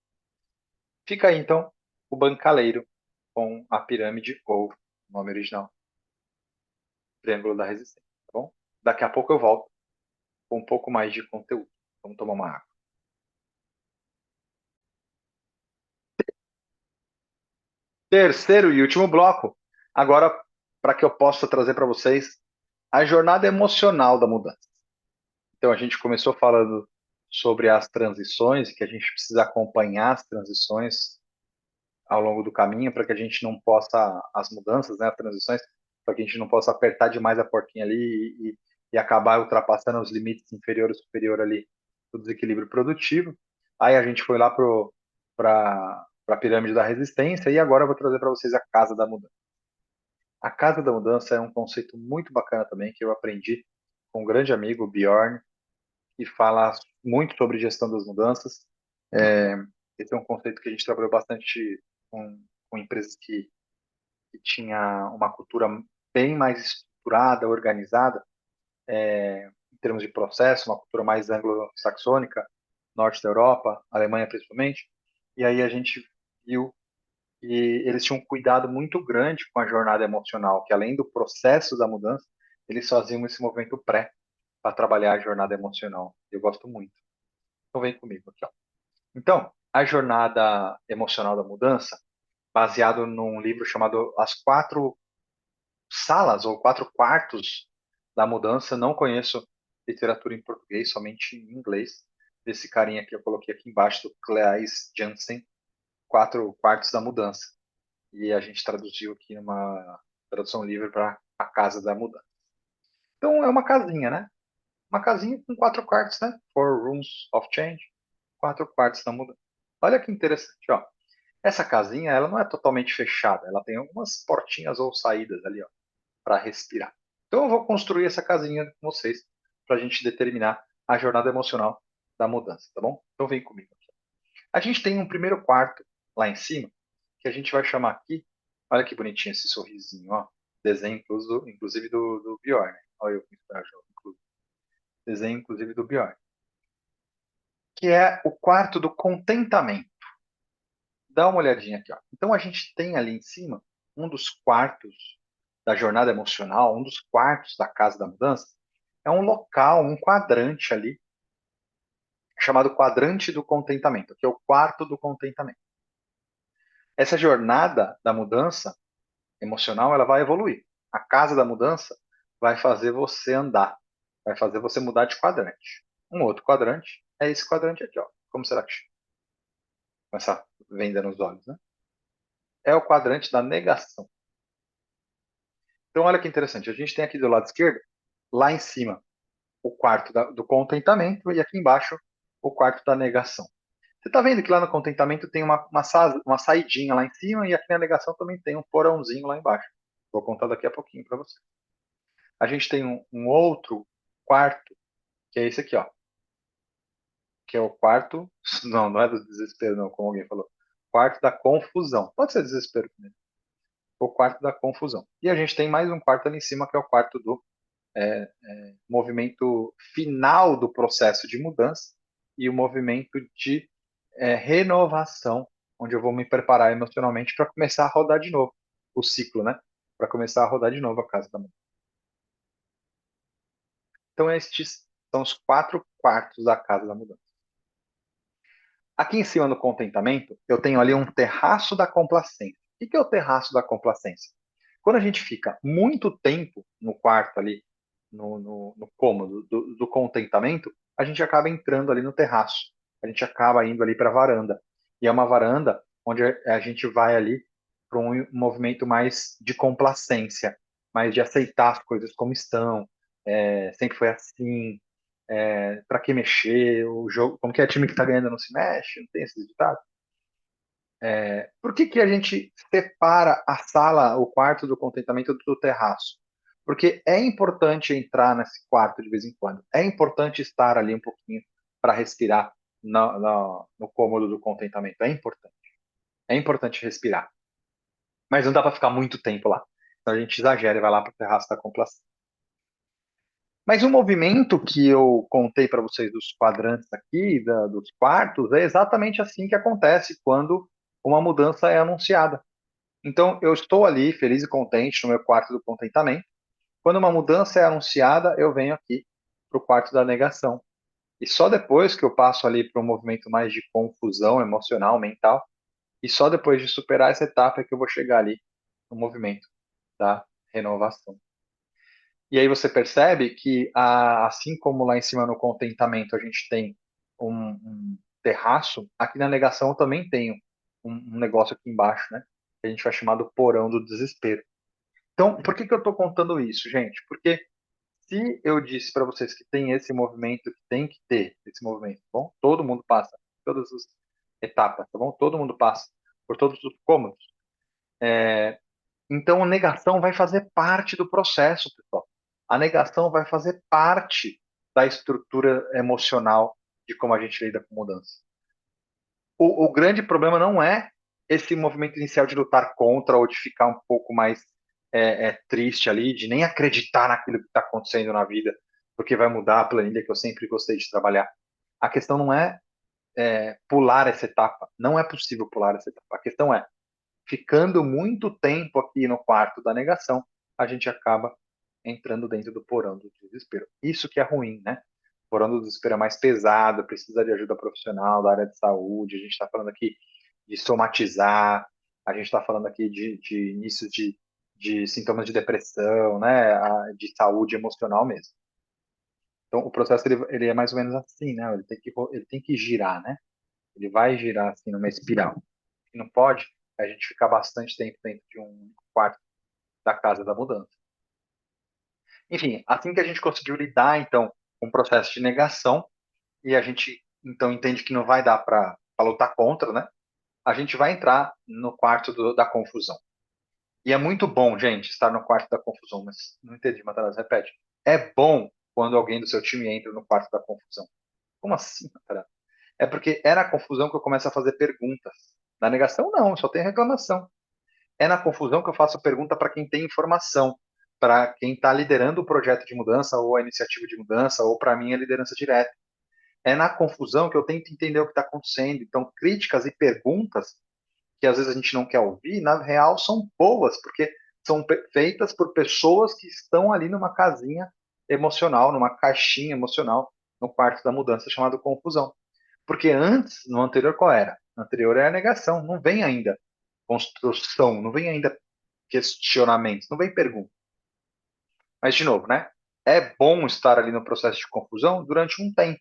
Fica aí, então, o bancaleiro com a pirâmide ou o nome original, Triângulo da Resistência, tá bom? Daqui a pouco eu volto com um pouco mais de conteúdo. Vamos tomar uma água. Terceiro e último bloco, agora para que eu possa trazer para vocês a jornada emocional da mudança. Então a gente começou falando sobre as transições, que a gente precisa acompanhar as transições ao longo do caminho para que a gente não possa, as mudanças, né, as transições, para que a gente não possa apertar demais a porquinha ali e acabar ultrapassando os limites inferior e superior ali do desequilíbrio produtivo. Aí a gente foi lá para a pirâmide da resistência e agora eu vou trazer para vocês a casa da mudança. A casa da mudança é um conceito muito bacana também que eu aprendi com um grande amigo, o Bjorn, que fala muito sobre gestão das mudanças. É, esse é um conceito que a gente trabalhou bastante com empresas que tinha uma cultura bem mais estruturada, organizada, em termos de processo, uma cultura mais anglo-saxônica, norte da Europa, Alemanha principalmente. E aí a gente viu que eles tinham um cuidado muito grande com a jornada emocional, que além do processo da mudança, eles faziam esse movimento pré para trabalhar a jornada emocional. Eu gosto muito. Então vem comigo aqui, ó. Então, a jornada emocional da mudança, baseado num livro chamado As Quatro Salas ou Quatro Quartos da Mudança. Não conheço literatura em português, somente em inglês. Desse carinha que eu coloquei aqui embaixo, do Claes Jansen, Quatro Quartos da Mudança. E a gente traduziu aqui numa tradução livre para A Casa da Mudança. Então é uma casinha, né? Uma casinha com quatro quartos, né? Four rooms of change, quatro quartos da mudança. Olha que interessante, ó. Essa casinha, ela não é totalmente fechada, ela tem algumas portinhas ou saídas ali, ó, para respirar. Então eu vou construir essa casinha com vocês para a gente determinar a jornada emocional da mudança, tá bom? Então vem comigo aqui. A gente tem um primeiro quarto lá em cima que a gente vai chamar aqui. Olha que bonitinho esse sorrisinho, ó. Desenho inclusive do Bjorn. Olha eu com inclusive. Desenho inclusive do Bjorn. Que é o quarto do contentamento. Dá uma olhadinha aqui, ó. Então a gente tem ali em cima um dos quartos da jornada emocional, um dos quartos da casa da mudança, é um local, um quadrante ali, chamado quadrante do contentamento, que é o quarto do contentamento. Essa jornada da mudança emocional, ela vai evoluir. A casa da mudança vai fazer você andar, vai fazer você mudar de quadrante. Um outro quadrante é esse quadrante aqui, ó. Como será que chama? Com essa venda nos olhos, né? É o quadrante da negação. Então, olha que interessante. A gente tem aqui do lado esquerdo, lá em cima, o quarto do contentamento e aqui embaixo, o quarto da negação. Você está vendo que lá no contentamento tem uma saidinha lá em cima e aqui na negação também tem um porãozinho lá embaixo. Vou contar daqui a pouquinho para você. A gente tem um outro quarto, que é esse aqui, ó. Que é o quarto. Não, não é do desespero, não, como alguém falou. Quarto da confusão. Pode ser desespero também. O quarto da confusão. E a gente tem mais um quarto ali em cima, que é o quarto do movimento final do processo de mudança e o movimento de renovação, onde eu vou me preparar emocionalmente para começar a rodar de novo o ciclo, né? Para começar a rodar de novo a casa da mãe. Então, estes são os 4 quartos da casa da mudança. Aqui em cima no contentamento, eu tenho ali um terraço da complacência. O que é o terraço da complacência? Quando a gente fica muito tempo no quarto ali, no cômodo do contentamento, a gente acaba entrando ali no terraço. A gente acaba indo ali para a varanda. E é uma varanda onde a gente vai ali para um movimento mais de complacência, mais de aceitar as coisas como estão. Sempre foi assim. Para que mexer? O jogo, como que é time que tá ganhando não se mexe? Não tem esse ditado? Por que que a gente separa a sala, o quarto do contentamento do terraço? Porque é importante entrar nesse quarto de vez em quando. É importante estar ali um pouquinho para respirar no cômodo do contentamento. É importante. É importante respirar. Mas não dá para ficar muito tempo lá. Então a gente exagera e vai lá para o terraço da complacência. Mas o movimento que eu contei para vocês dos quadrantes aqui, dos quartos, é exatamente assim que acontece quando uma mudança é anunciada. Então, eu estou ali feliz e contente no meu quarto do contentamento. Quando uma mudança é anunciada, eu venho aqui para o quarto da negação. E só depois que eu passo ali para um movimento mais de confusão emocional, mental, e só depois de superar essa etapa é que eu vou chegar ali no movimento da renovação. E aí você percebe que, assim como lá em cima no contentamento a gente tem um terraço, aqui na negação eu também tenho um negócio aqui embaixo, né? Que a gente vai chamar do porão do desespero. Então, por que que eu estou contando isso, gente? Porque se eu disse para vocês que tem esse movimento, que tem que ter esse movimento, tá bom? Todo mundo passa por todas as etapas, tá bom? Todo mundo passa por todos os cômodos. Então, a negação vai fazer parte do processo, pessoal. A negação vai fazer parte da estrutura emocional de como a gente lida com mudança. O grande problema não é esse movimento inicial de lutar contra ou de ficar um pouco mais triste ali, de nem acreditar naquilo que está acontecendo na vida, porque vai mudar a planilha que eu sempre gostei de trabalhar. A questão não é pular essa etapa. Não é possível pular essa etapa. A questão é ficando muito tempo aqui no quarto da negação, a gente acaba entrando dentro do porão do desespero. Isso que é ruim, né? O porão do desespero é mais pesado, precisa de ajuda profissional da área de saúde. A gente está falando aqui de somatizar, a gente está falando aqui de início de sintomas de depressão, né? De saúde emocional mesmo. Então, o processo ele é mais ou menos assim, né? Ele tem que girar, né? Ele vai girar assim numa espiral. O que não pode é a gente ficar bastante tempo dentro de um quarto da casa da mudança. Enfim, assim que a gente conseguiu lidar, então, com o processo de negação, e a gente, então, entende que não vai dar para lutar contra, né? A gente vai entrar no quarto da confusão. E é muito bom, gente, estar no quarto da confusão, mas não entendi, Matarazzo, repete. É bom quando alguém do seu time entra no quarto da confusão. Como assim, Matarazzo? É porque é na confusão que eu começo a fazer perguntas. Na negação, não, só tem reclamação. É na confusão que eu faço pergunta para quem tem informação, para quem está liderando o projeto de mudança ou a iniciativa de mudança, ou para mim a liderança direta. É na confusão que eu tento entender o que está acontecendo. Então, críticas e perguntas que às vezes a gente não quer ouvir, na real são boas, porque são feitas por pessoas que estão ali numa casinha emocional, numa caixinha emocional, no quarto da mudança chamado confusão. Porque antes, no anterior, qual era? No anterior é a negação, não vem ainda construção, não vem ainda questionamentos, não vem pergunta. Mas, de novo, né? É bom estar ali no processo de confusão durante um tempo,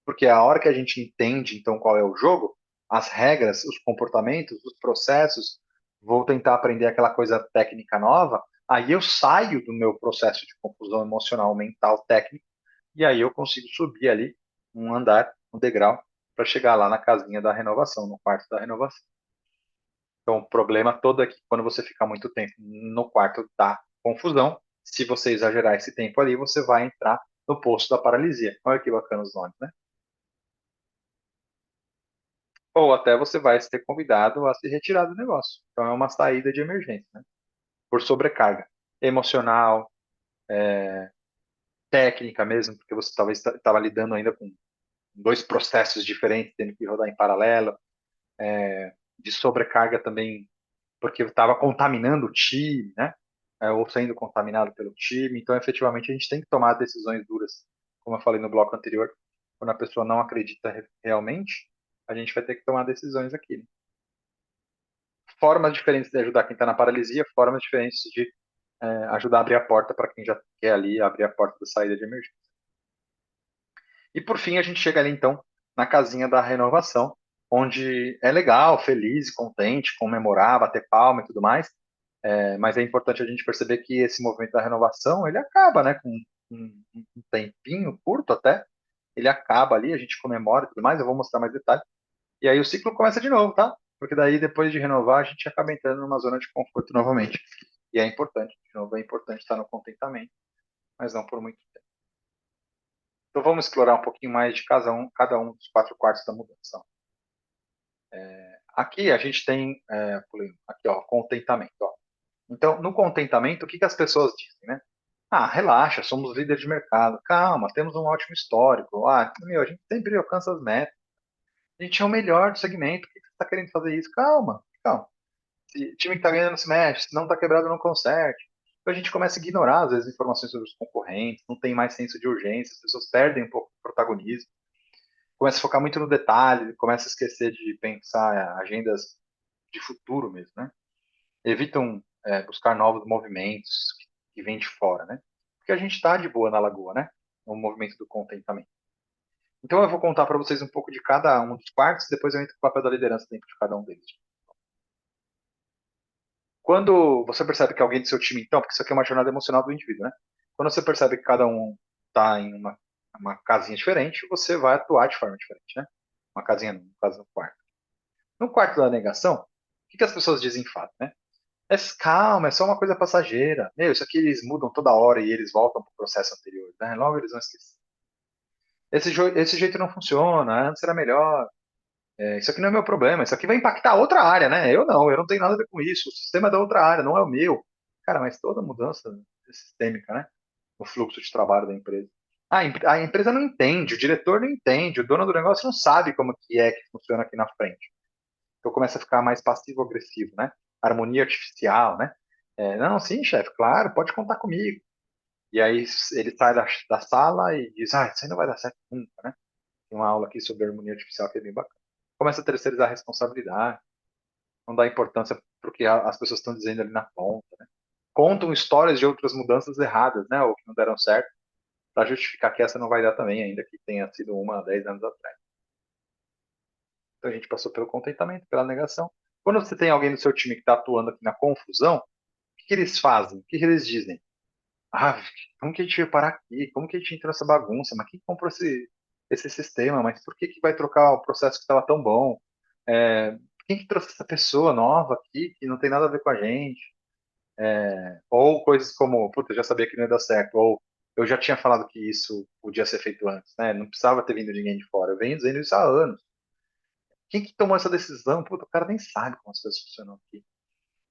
porque a hora que a gente entende, então, qual é o jogo, as regras, os comportamentos, os processos, vou tentar aprender aquela coisa técnica nova, aí eu saio do meu processo de confusão emocional, mental, técnico, e aí eu consigo subir ali um andar, um degrau, para chegar lá na casinha da renovação, no quarto da renovação. Então, o problema todo é que quando você fica muito tempo no quarto da confusão, se você exagerar esse tempo ali, você vai entrar no poço da paralisia. Olha que bacana os nomes, né? Ou até você vai ser convidado a se retirar do negócio. Então, é uma saída de emergência, né? Por sobrecarga emocional, técnica mesmo, porque você talvez estava lidando ainda com dois processos diferentes, tendo que rodar em paralelo, de sobrecarga também porque estava contaminando o time, né? Ou sendo contaminado pelo time. Então, efetivamente, a gente tem que tomar decisões duras como eu falei no bloco anterior, quando a pessoa não acredita realmente, a gente vai ter que tomar decisões aqui, né? Formas diferentes de ajudar quem está na paralisia, formas diferentes de ajudar a abrir a porta para quem já quer ali abrir a porta da saída de emergência. E por fim, a gente chega ali então na casinha da renovação, onde é legal, feliz, contente, comemorar, bater palma e tudo mais, mas é importante a gente perceber que esse movimento da renovação, ele acaba, né, com um tempinho curto até, ele acaba ali, a gente comemora e tudo mais, eu vou mostrar mais detalhes, e aí o ciclo começa de novo, tá? Porque daí, depois de renovar, a gente acaba entrando numa zona de conforto novamente. E é importante, de novo, é importante estar no contentamento, mas não por muito tempo. Então vamos explorar um pouquinho mais de cada um dos quatro quartos da mudança. Aqui a gente tem, aqui ó, contentamento. Ó. Então, no contentamento, o que, que as pessoas dizem, né? Ah, relaxa, somos líderes de mercado. Calma, temos um ótimo histórico. Ah, meu, a gente sempre alcança as metas. A gente é o melhor do segmento. Por que você está querendo fazer isso? Calma, calma. Se o time que está ganhando se mexe, se não está quebrado, não conserte. Então a gente começa a ignorar, às vezes, informações sobre os concorrentes, não tem mais senso de urgência, as pessoas perdem um pouco o protagonismo, começa a focar muito no detalhe, começa a esquecer de pensar agendas de futuro mesmo, né? Evitam buscar novos movimentos que vêm de fora, né? Porque a gente está de boa na lagoa, né? No movimento do contentamento. Então eu vou contar para vocês um pouco de cada um dos quartos, depois eu entro no papel da liderança dentro de cada um deles. Quando você percebe que alguém do seu time, então, porque isso aqui é uma jornada emocional do indivíduo, né? Quando você percebe que cada um está em uma casinha diferente, você vai atuar de forma diferente, né? Uma casinha, no caso, no quarto. No quarto da negação, o que, que as pessoas dizem em fato, né? Calma, é só uma coisa passageira. Meu, isso aqui eles mudam toda hora e eles voltam para o processo anterior, né? Logo eles vão esquecer. Esse jeito não funciona, antes era melhor. Isso aqui não é meu problema, isso aqui vai impactar outra área, né? Eu não tenho nada a ver com isso. O sistema é da outra área, não é o meu. Cara, mas toda mudança sistêmica, né? O fluxo de trabalho da empresa. A empresa não entende, o diretor não entende, o dono do negócio não sabe como que é que funciona aqui na frente. Então começa a ficar mais passivo-agressivo, né? Harmonia artificial, né? Não, sim, chefe, claro, pode contar comigo. E aí ele sai da sala e diz, isso aí não vai dar certo nunca, né? Tem uma aula aqui sobre harmonia artificial que é bem bacana. Começa a terceirizar a responsabilidade, não dá importância para o que as pessoas estão dizendo ali na ponta, né? Contam histórias de outras mudanças erradas, né? Ou que não deram certo, para justificar que essa não vai dar também, ainda que tenha sido uma há 10 anos atrás. Então a gente passou pelo contentamento, pela negação. Quando você tem alguém no seu time que está atuando aqui na confusão, o que, que eles fazem? O que, que eles dizem? Ah, como que a gente veio parar aqui? Como que a gente entrou nessa bagunça? Mas quem comprou esse sistema? Mas por que, que vai trocar o processo que estava tão bom? Quem que trouxe essa pessoa nova aqui que não tem nada a ver com a gente? Ou coisas como, puta, eu já sabia que não ia dar certo, ou eu já tinha falado que isso podia ser feito antes, né? Não precisava ter vindo ninguém de fora. Eu venho dizendo isso há anos. Quem que tomou essa decisão? Puta, o cara nem sabe como as coisas funcionam aqui.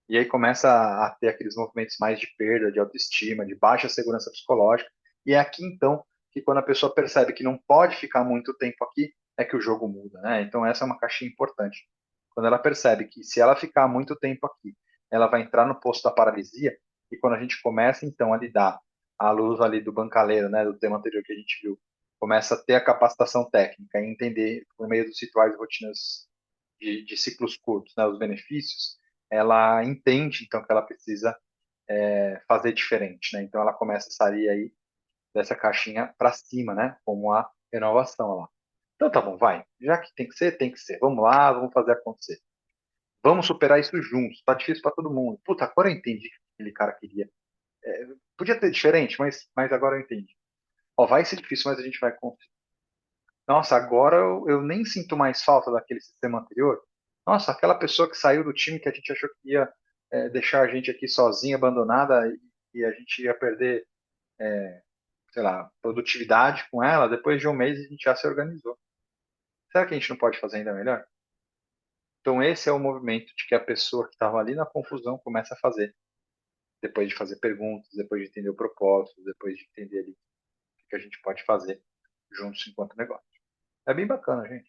E aí começa a ter aqueles movimentos mais de perda, de autoestima, de baixa segurança psicológica. E é aqui então que quando a pessoa percebe que não pode ficar muito tempo aqui, é que o jogo muda, né? Então essa é uma caixinha importante. Quando ela percebe que se ela ficar muito tempo aqui, ela vai entrar no posto da paralisia, e quando a gente começa então a lidar à luz ali do bancaleiro, né, do tema anterior que a gente viu, começa a ter a capacitação técnica e entender por meio dos rituais e rotinas de ciclos curtos, né, os benefícios, ela entende então que ela precisa fazer diferente, né? Então ela começa a sair aí dessa caixinha para cima, né? Como a renovação lá. Então tá bom, vai. Já que tem que ser, tem que ser. Vamos lá, vamos fazer acontecer. Vamos superar isso juntos. Tá difícil para todo mundo. Puta, agora eu entendi o que aquele cara queria. Podia ter diferente, mas agora eu entendi. Ó, vai ser difícil, mas a gente vai conseguir. Nossa, agora eu nem sinto mais falta daquele sistema anterior. Nossa, aquela pessoa que saiu do time que a gente achou que ia deixar a gente aqui sozinha, abandonada, e a gente ia perder, sei lá, produtividade com ela, depois de um mês a gente já se organizou. Será que a gente não pode fazer ainda melhor? Então esse é o movimento de que a pessoa que estava ali na confusão começa a fazer, depois de fazer perguntas, depois de entender o propósito, depois de entender ali o que a gente pode fazer juntos enquanto negócio. É bem bacana, gente.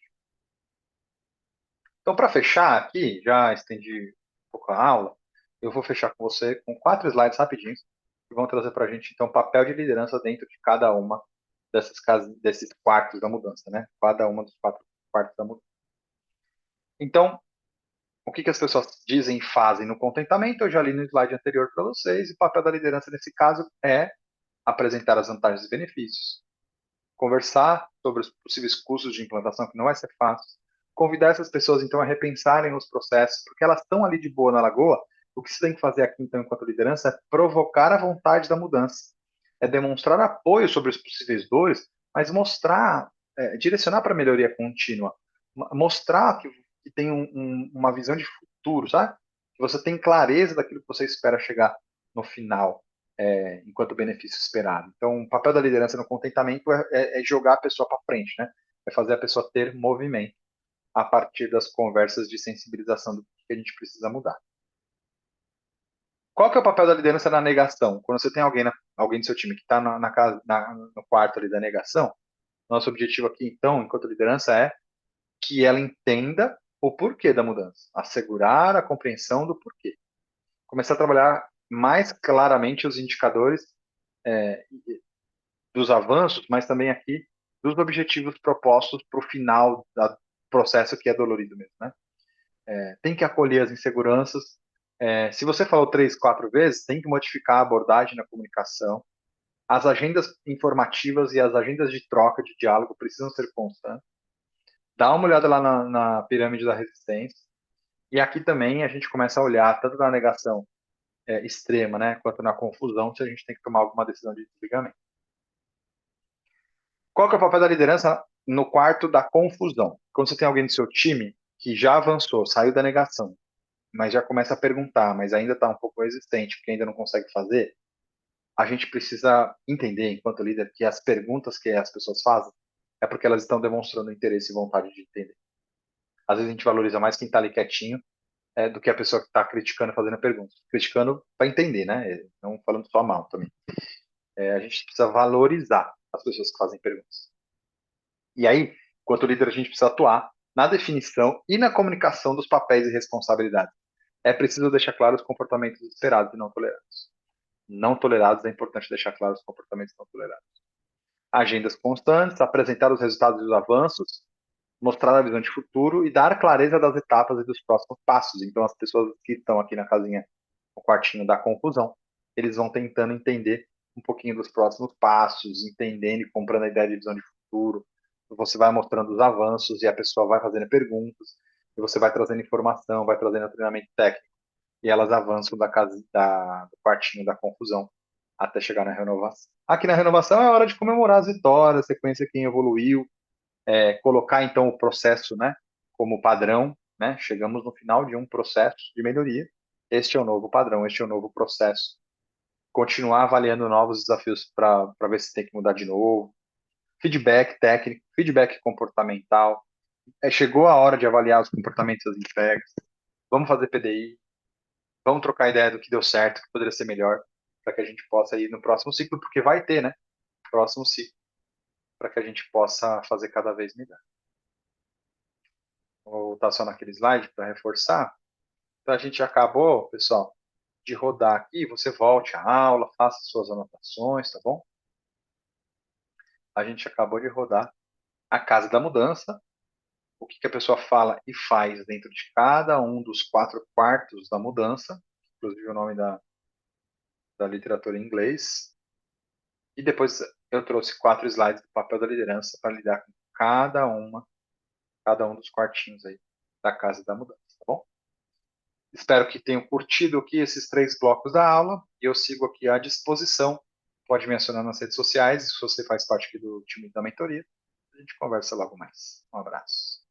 Então, para fechar aqui, já estendi um pouco a aula, eu vou fechar com você com 4 slides rapidinhos que vão trazer para a gente, então, papel de liderança dentro de cada uma dessas casas, desses quartos da mudança, né? Cada uma dos 4 quartos da mudança. Então, o que as pessoas dizem e fazem no contentamento? Eu já li no slide anterior para vocês, e o papel da liderança nesse caso é apresentar as vantagens e benefícios, conversar sobre os possíveis custos de implantação, que não vai ser fácil, convidar essas pessoas então a repensarem os processos, porque elas estão ali de boa na lagoa. O que você tem que fazer aqui então enquanto liderança é provocar a vontade da mudança, é demonstrar apoio sobre os possíveis dores, mas mostrar, direcionar para a melhoria contínua, mostrar que tem uma visão de futuro, sabe? Que você tem clareza daquilo que você espera chegar no final, enquanto benefício esperado. Então, o papel da liderança no contentamento é jogar a pessoa para frente, né? É fazer a pessoa ter movimento a partir das conversas de sensibilização do que a gente precisa mudar. Qual que é o papel da liderança na negação? Quando você tem alguém do seu time que está no quarto ali da negação, nosso objetivo aqui, então, enquanto liderança, é que ela entenda o porquê da mudança, assegurar a compreensão do porquê. Começar a trabalhar mais claramente os indicadores é, dos avanços, mas também aqui dos objetivos propostos para o final do processo, que é dolorido mesmo, né? Tem que acolher as inseguranças. Se você falou 3, 4 vezes, tem que modificar a abordagem na comunicação. As agendas informativas e as agendas de troca, de diálogo, precisam ser constantes. Dá uma olhada lá na pirâmide da resistência. E aqui também a gente começa a olhar, tanto na negação extrema, né, quanto na confusão, se a gente tem que tomar alguma decisão de desligamento. Qual que é o papel da liderança no quarto da confusão? Quando você tem alguém do seu time que já avançou, saiu da negação, mas já começa a perguntar, mas ainda está um pouco resistente, porque ainda não consegue fazer, a gente precisa entender, enquanto líder, que as perguntas que as pessoas fazem é porque elas estão demonstrando interesse e vontade de entender. Às vezes a gente valoriza mais quem está ali quietinho do que a pessoa que está criticando, fazendo a pergunta. Criticando para entender, né? Não falando só mal também. A gente precisa valorizar as pessoas que fazem perguntas. E aí, enquanto líder, a gente precisa atuar na definição e na comunicação dos papéis e responsabilidades. É preciso deixar claro os comportamentos esperados e não tolerados. Não tolerados, é importante deixar claro os comportamentos não tolerados. Agendas constantes, apresentar os resultados e os avanços, mostrar a visão de futuro e dar clareza das etapas e dos próximos passos. Então, as pessoas que estão aqui na casinha, no quartinho da confusão, eles vão tentando entender um pouquinho dos próximos passos, entendendo e comprando a ideia de visão de futuro. Você vai mostrando os avanços e a pessoa vai fazendo perguntas, e você vai trazendo informação, vai trazendo treinamento técnico, e elas avançam do quartinho da confusão até chegar na renovação. Aqui na renovação é hora de comemorar as vitórias, sequência quem evoluiu, colocar então o processo, né, como padrão, né? Chegamos no final de um processo de melhoria. Este é o novo padrão, este é o novo processo. Continuar avaliando novos desafios para ver se tem que mudar de novo. Feedback técnico, feedback comportamental. Chegou a hora de avaliar os comportamentos das entregas. Vamos fazer PDI. Vamos trocar ideia do que deu certo, que poderia ser melhor, para que a gente possa ir no próximo ciclo, porque vai ter, né? Próximo ciclo, para que a gente possa fazer cada vez melhor. Vou voltar só naquele slide para reforçar. Então a gente acabou, pessoal, de rodar aqui. Você volte à aula, faça suas anotações, tá bom? A gente acabou de rodar a casa da mudança. O que a pessoa fala e faz dentro de cada um dos 4 quartos da mudança, inclusive o nome da literatura em inglês. E depois eu trouxe 4 slides do papel da liderança para lidar com cada um dos quartinhos aí da casa da mudança, tá bom? Espero que tenham curtido aqui esses 3 blocos da aula e eu sigo aqui à disposição. Pode me acionar nas redes sociais, se você faz parte aqui do time da mentoria. A gente conversa logo mais. Um abraço.